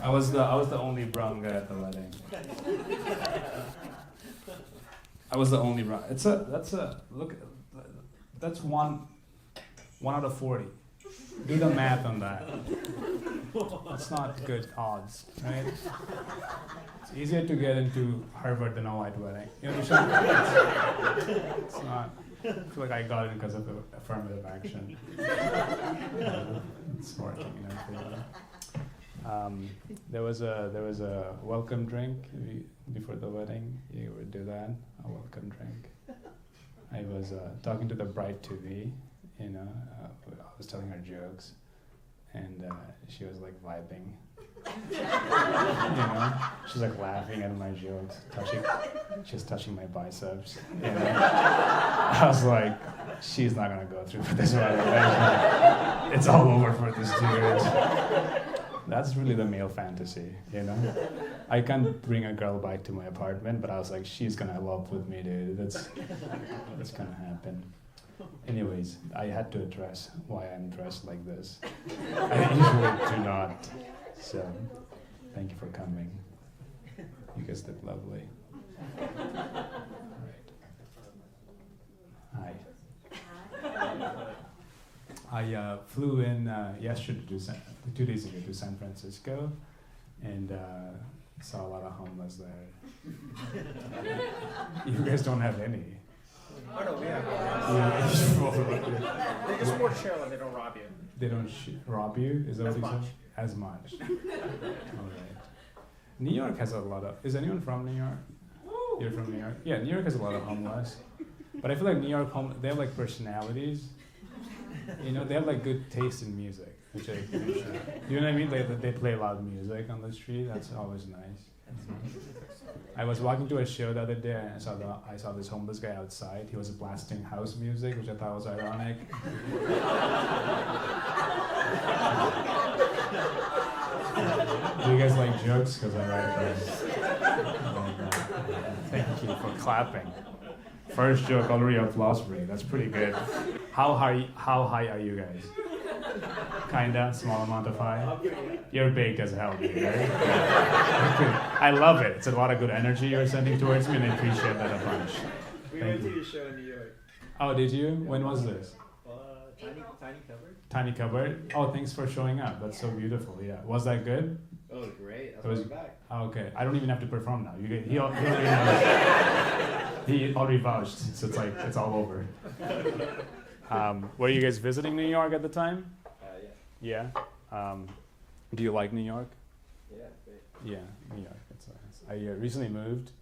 I was the only brown guy at the wedding. I was the only brown. That's one out of 40. Do the math on that. That's not good odds, right? It's easier to get into Harvard than a white wedding. You know, it's not. I feel like I got in because of the affirmative action. It's working and everything. There was a welcome drink before the wedding. You would do that, a welcome drink. I was talking to the bride to be, I was telling her jokes, and she was like vibing. She's like laughing at my jokes, she's touching my biceps. I was like, she's not gonna go through with this one. It's all over for this dude. That's really the male fantasy, I can't bring a girl back to my apartment, but I was like, she's gonna elope with me, dude. That's gonna happen. Anyways, I had to address why I'm dressed like this. I usually do not. So, thank you for coming. You guys look lovely. Right. Hi. I flew in yesterday 2 days ago to San Francisco, and saw a lot of homeless there. You guys don't have any. Oh no, we have. They just more chill and they don't rob you. They don't rob you? Is that what you said? As much. All right. New York has a lot of. Is anyone from New York? You're from New York? Yeah, New York has a lot of homeless. But I feel like New York they have like personalities. They have like good taste in music, which I appreciate. You know what I mean? They play loud music on the street. That's always nice. I was walking to a show the other day and I saw this homeless guy outside. He was blasting house music, which I thought was ironic. Do you guys like jokes? Because I like those. Thank you for clapping. First joke, already applause break. That's pretty good. How high are you guys? Kinda, small amount of high. You're baked as hell, dude, right? I love it. It's a lot of good energy you're sending towards me, and I appreciate that a bunch. We went to your show in New York. Oh, did you? When was this? Tiny Cupboard. Tiny Cupboard? Oh, thanks for showing up. That's so beautiful, yeah. Was that good? Oh, great. That's why I'm back. Oh, okay. I don't even have to perform now. He already knows. He already vouched, so it's like, it's all over. Were you guys visiting New York at the time? Yeah. Yeah? Do you like New York? Yeah, great. Yeah, New York. It's nice. I recently moved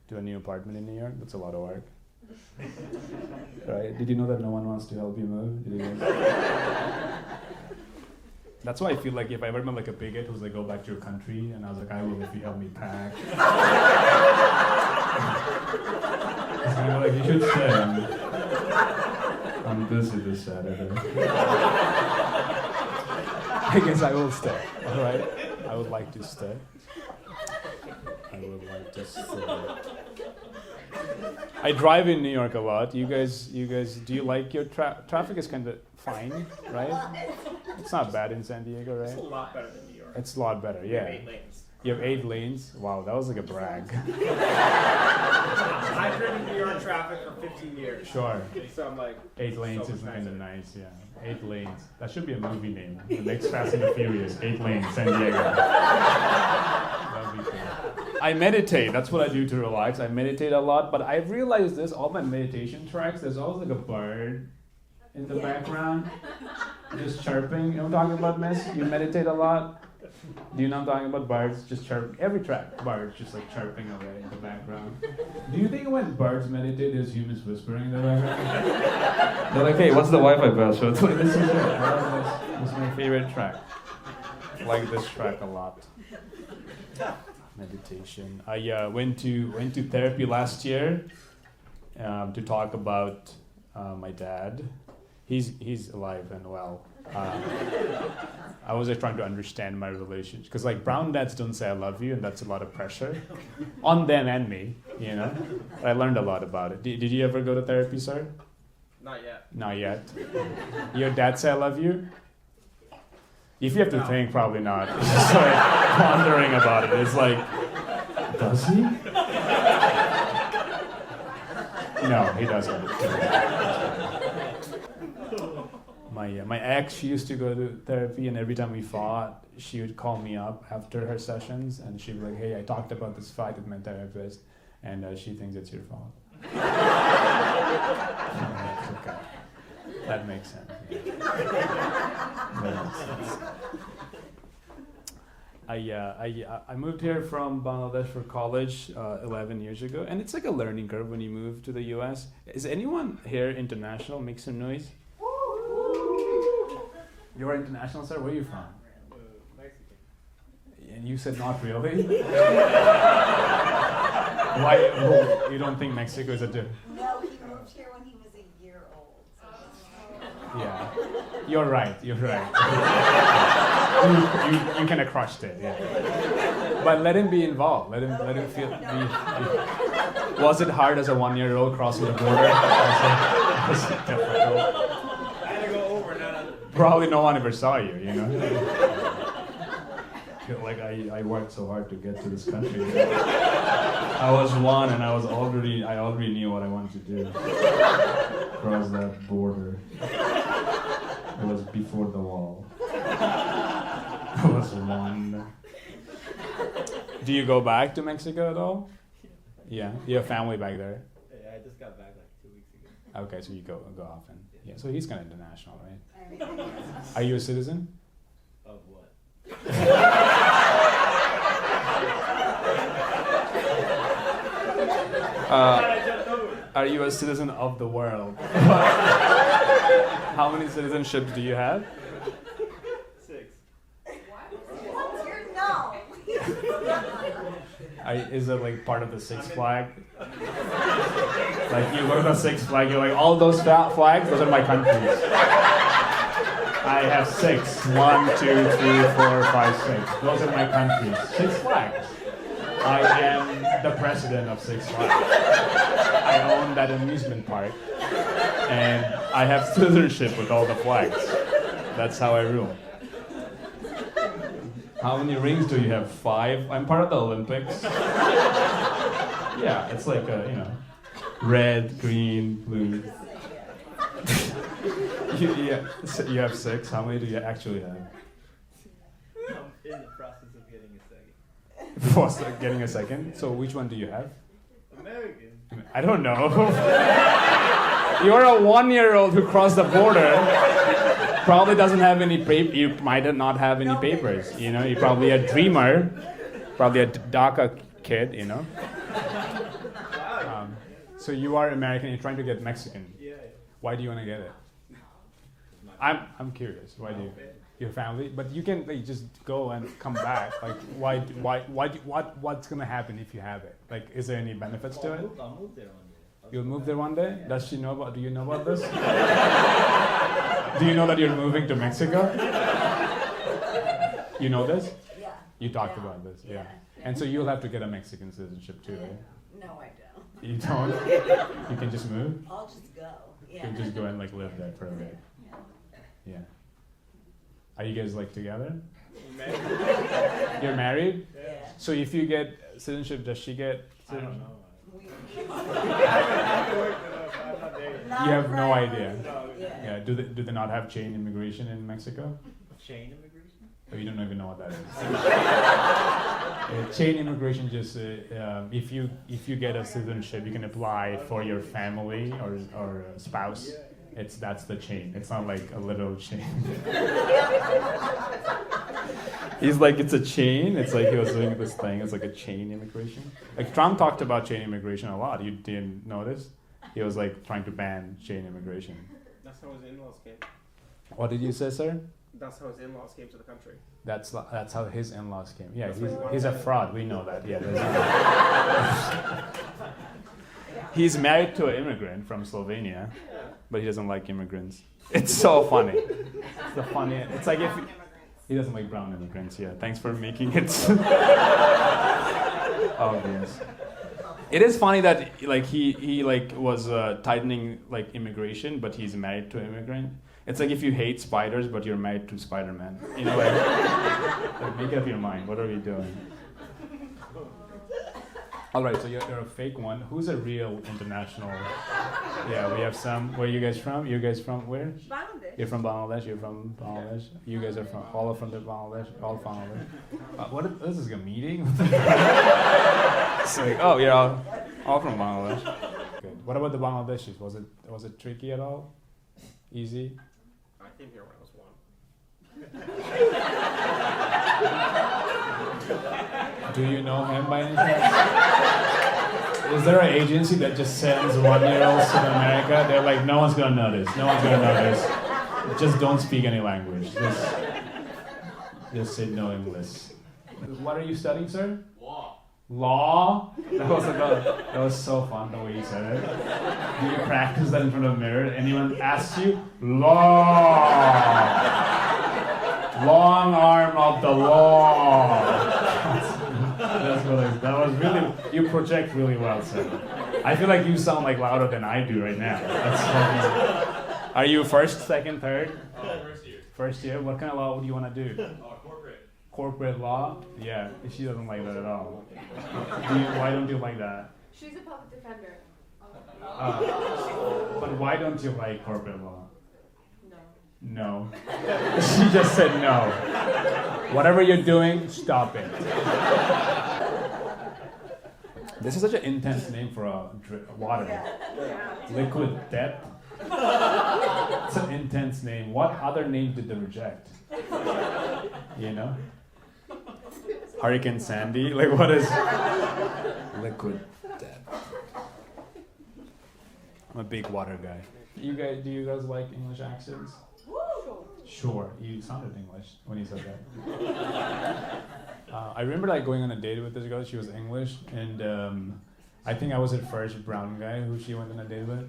to a new apartment in New York. That's a lot of work. Right? Did you know that no one wants to help you move? Did you guys? That's why I feel like if I ever met like a bigot who's like, go back to your country, and I was like, I will if you help me pack. And like, you should stay. I'm busy this Saturday. I guess I will stay. All right. I would like to stay. I drive in New York a lot. You guys, do you like your traffic? Is kind of fine, right? It's not bad in San Diego, right? It's a lot better than New York. It's a lot better, yeah. We have 8 lanes. You have 8 lanes? Wow, that was like a brag. I've driven New York traffic for 15 years. Sure. So I'm like, 8 lanes so is kind of nicer. nice, yeah. 8 lanes. That should be a movie name. The next Fast and the Furious, 8 lanes, San Diego. That'd be cool. I meditate. That's what I do to relax. I meditate a lot, but I've realized this, all my meditation tracks, there's always like a bird in the background just chirping. You know what I'm talking about, miss? You meditate a lot? Do you know what I'm talking about? Birds just chirp. Every track, birds just like chirping away in the background. Do you think when birds meditate, there's humans whispering in the background? They're like, hey, what's the Wi-Fi password? It's like, this is it. This is my favorite track. I like this track a lot. Meditation. I went to therapy last year to talk about my dad. He's alive and well. I was just trying to understand my relationship because like brown dads don't say I love you, and that's a lot of pressure on them and me, But I learned a lot about it. Did you ever go to therapy, sir? Not yet. Not yet. Your dad say I love you? If you have to think, probably not. It's just like pondering about it. It's like, does he? No, he doesn't. My ex, she used to go to therapy, and every time we fought, she would call me up after her sessions, and she'd be like, "Hey, I talked about this fight with my therapist, and she thinks it's your fault." Okay. That makes sense. Yeah. That makes sense. I moved here from Bangladesh for college 11 years ago, and it's like a learning curve when you move to the U.S. Is anyone here international? Make some noise. You're international, sir? Where are you from? Mexican. And you said not really? Why? You don't think Mexico is a No, he moved here when he was a year old. Yeah. You're right. You're right. you kind of crushed it. Yeah. But let him be involved. Let him feel. Was it hard as a 1-year-old crossing the border? Was it difficult? I had to go over, not under. Probably no one ever saw you. You know. Feel like I worked so hard to get to this country. I was 1, and I already knew what I wanted to do. Cross that border. It was before the wall. I was 1. Do you go back to Mexico at all? Yeah. You have family back there? Yeah, I just got back like 2 weeks ago. Okay, so you go often. Yeah. So he's kind of international, right? Are you a citizen? Of what? Are you a citizen of the world? How many citizenships do you have? 6. No. Is it like part of the Six Flag? Like you go to the Six Flag, you're like, all those flags, those are my countries. I have 6. 1, 2, 3, 4, 5, 6. Those are my countries. 6 flags. I am the president of Six Flags. I own that amusement park, and I have citizenship with all the flags. That's how I rule. How many rings do you have? 5? I'm part of the Olympics. Yeah, it's like red, green, blue. You have 6. How many do you actually have? I'm in the process of getting a second. Getting a second? So which one do you have? American. I don't know. You're a 1-year-old who crossed the border. Probably doesn't have any paper. You might not have any papers. You're probably a dreamer. Probably a DACA kid. So you are American. You're trying to get Mexican. Yeah. Why do you want to get it? I'm curious. Why do you? Your family, but you can just go and come back. Like, what's gonna happen if you have it? Like, is there any benefits to it? I'll move there one day. You'll move there one day? Does she know about? Do you know about this? Do you know that you're moving to Mexico? You know this? Yeah. You talked about this, yeah. And so you'll have to get a Mexican citizenship too, right? No, I don't. You don't? You can just move? I'll just go. You Yeah. can just go and like live there for a bit. Yeah. Are you guys like together? You're married? Yeah. So if you get citizenship, does she get I don't citizenship? know. We- I haven't worked enough. I'm not there yet. Not You have no right. idea. No, Yeah. Yeah. Do they not have chain immigration in Mexico? chain immigration? Oh, you don't even know what that is. Chain immigration just if you get a citizenship, you can apply for your family or spouse. That's the chain. It's not like a little chain. He's like, it's a chain. It's like he was doing this thing. It's like a chain immigration. Like Trump talked about chain immigration a lot. You didn't notice? He was like trying to ban chain immigration. That's how his in-laws came. What did you say, sir? That's how his in-laws came to the country. That's how his in-laws came. Yeah, That's what he he's a wanted. fraud. We know that. Yeah. He's married to an immigrant from Slovenia, but he doesn't like immigrants. It's so funny. It's the funny. It's like if he doesn't like brown immigrants. Yeah. Thanks for making it obvious. It is funny that like he like was tightening like immigration, but he's married to an immigrant. It's like if you hate spiders, but you're married to Spider-Man. You know, like make up your mind. What are we doing? All right, so you're a fake one. Who's a real international? Yeah, we have some. Where are you guys from? You guys from where? Bangladesh. You're from Bangladesh. You're from Bangladesh. You guys are from all from the Bangladesh. All from Bangladesh. What? This is a meeting. It's like, oh, you're all from Bangladesh. Good. What about the Bangladeshis? Was it tricky at all? Easy? I came here when I was 1. Do you know him by any chance? Is there an agency that just sends 1-year-olds to America? They're like, no one's gonna notice. No one's gonna notice. Just don't speak any language. Just say no English. What are you studying, sir? Law? That was so fun the way you said it. Do you practice that in front of a mirror? Anyone asks you? Law! Long arm of the law. That was really, you project really well, sir. I feel like you sound like louder than I do right now. That's funny. Are you first, second, third? First year. First year? What kind of law would you want to do? Corporate. Corporate law? Yeah, she doesn't like that at all. Why don't you like that? She's a public defender. But why don't you like corporate law? No. No. She just said no. Whatever you're doing, stop it. This is such an intense name for a water. Liquid death. It's an intense name. What other name did they reject? You know? Hurricane Sandy? Like, what is liquid death? I'm a big water guy. Do you guys like English accents? Sure. You sounded English when you said that. I remember like going on a date with this girl. She was English, and I think I was her first brown guy who she went on a date with.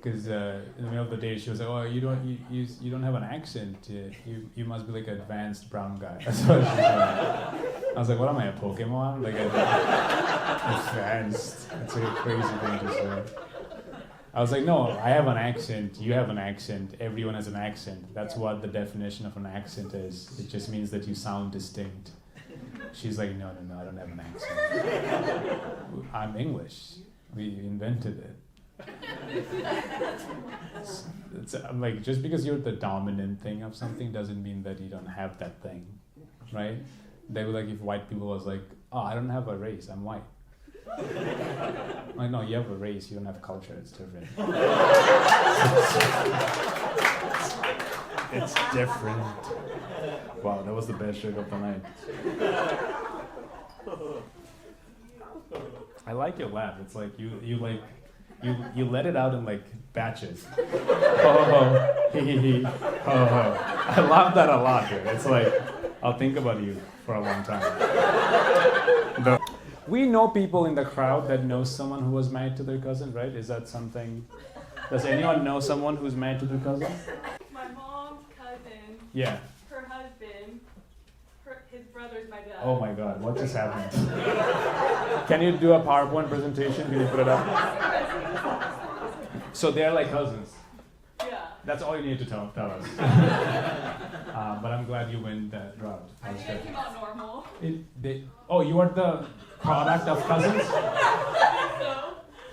Because in the middle of the day, she was like, "Oh, you don't have an accent. You must be like an advanced brown guy." That's what she said. I was like, "What am I, a Pokemon? Like advanced?" It's like a crazy thing to say. I was like, "No, I have an accent. You have an accent. Everyone has an accent. That's what the definition of an accent is. It just means that you sound distinct." She's like, "No, I don't have an accent. I'm English. We invented it." I'm like, just because you're the dominant thing of something doesn't mean that you don't have that thing, right? They were like, if white people was like, "Oh, I don't have a race, I'm white." Like, no, you have a race, you don't have culture, it's different. It's different. Wow, that was the best joke of the night. I like your laugh. It's like you let it out in like batches. Ho ho, hee hee hee, ho ho. I love that a lot, dude. It's like, I'll think about you for a long time. We know people in the crowd that know someone who was married to their cousin, right? Is that something? Does anyone know someone who's married to their cousin? My mom's cousin, Yeah. her husband, his brother's my dad. Oh my God, what just happened? Can you do a PowerPoint presentation? Can you put it up? So they're like cousins. Yeah. That's all you need to tell us. But I'm glad you went that route. I think I came out normal. You are the product of cousins?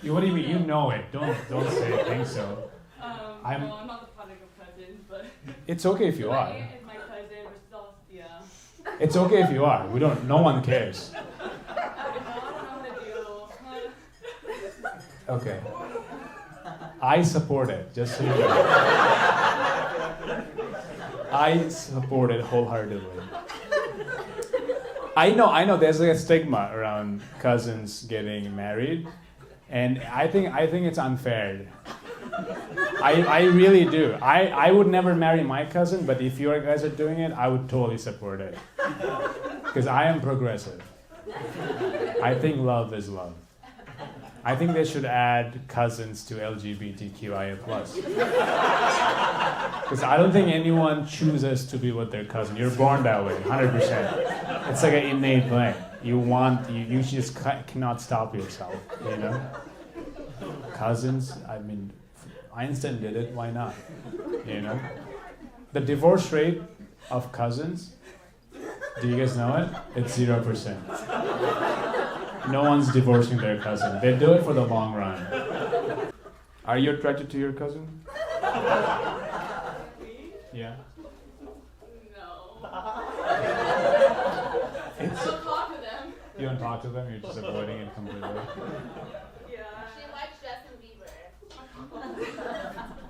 So, What do you mean? You know it. Don't say think so. I'm not the product of cousins, but It's okay if you my are. aunt is my cousin, we're still, yeah. It's okay if you are. No one cares. I don't know how to deal. Okay. I support it, just so you know. I support it wholeheartedly. I know there's like a stigma around cousins getting married, and I think it's unfair. I really do. I would never marry my cousin, but if you guys are doing it, I would totally support it. Because I am progressive. I think love is love. I think they should add cousins to LGBTQIA+. Because I don't think anyone chooses to be with their cousin. You're born that way, 100%. It's like an innate thing. You just cannot stop yourself, you know? Cousins, I mean, Einstein did it, why not? You know? The divorce rate of cousins, do you guys know it? It's 0%. No one's divorcing their cousin. They do it for the long run. Are you attracted to your cousin? Yeah. No. I It's, don't talk to them. you don't talk to them, you're just avoiding it completely. Yeah. She likes Justin Bieber.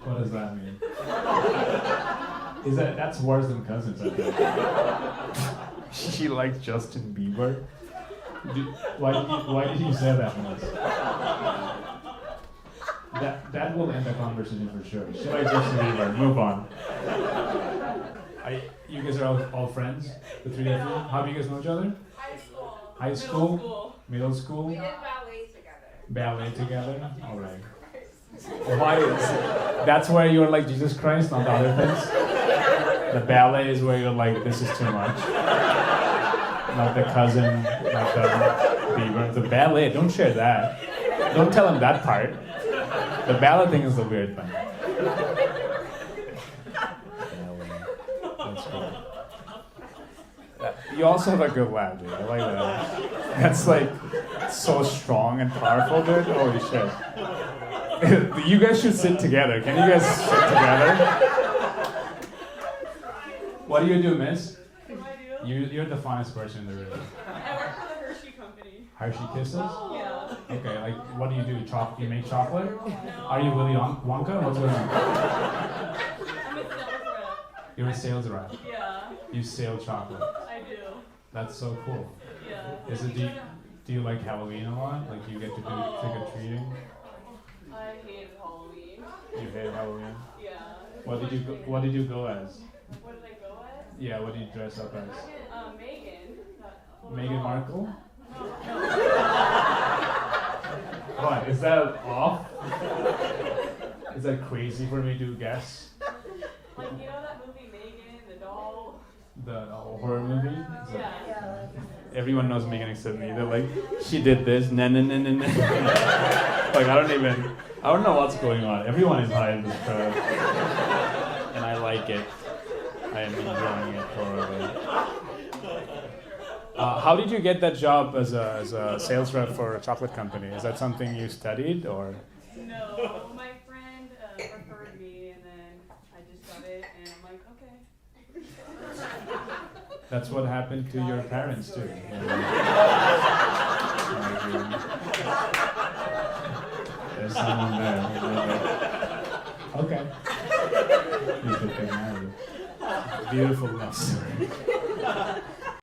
What does that mean? That's worse than cousins, I think. She likes Justin Bieber? Why did you say that, Melissa? That will end the conversation for sure. She likes Justin Bieber. Move on. You guys are all friends? The three of you? How do you guys know each other? High school. High school? Middle school? We did ballet together. Ballet together? Alright. Why is that's where you're like Jesus Christ, not the other things? The ballet is where you're like, this is too much. Not the cousin, not the Bieber. The ballet, don't share that. Don't tell him that part. The ballet thing is the weird thing. That's cool. You also have a good laugh, dude. I like that. That's like so strong and powerful, dude. Holy shit. You guys should sit together. Can you guys sit together? What do you do, miss? What do I do? You're the funniest person in the room. I work for the Hershey company. Hershey Kisses? Yeah. Okay, like what do? You make chocolate? No. Are you Willy Wonka? What's going on? I'm a sales rep. You're a sales rep. Yeah, You sell chocolate. I do. That's so cool. Yeah. Do you like Halloween a lot? Like you get to do trick or treating? I hate Halloween. You hate Halloween? Yeah. What did you go as? What did I go as? Yeah, what did you dress up as? Megan. Meghan Markle? What? Is that off? Is that crazy for me to guess? Like, you know that movie Megan, the doll? The horror movie? Is that- Yeah. Everyone knows Megan except me. They're like, she did this, nah. Like, I don't know what's going on. Everyone is high in this crowd. And I like it. I am enjoying it thoroughly. How did you get that job as a sales rep for a chocolate company? Is that something you studied or? No, my friend referred me, and then I just got it, and I'm like, okay. That's what happened to your parents too. There's someone there. Okay. You should get married. Beautiful love story.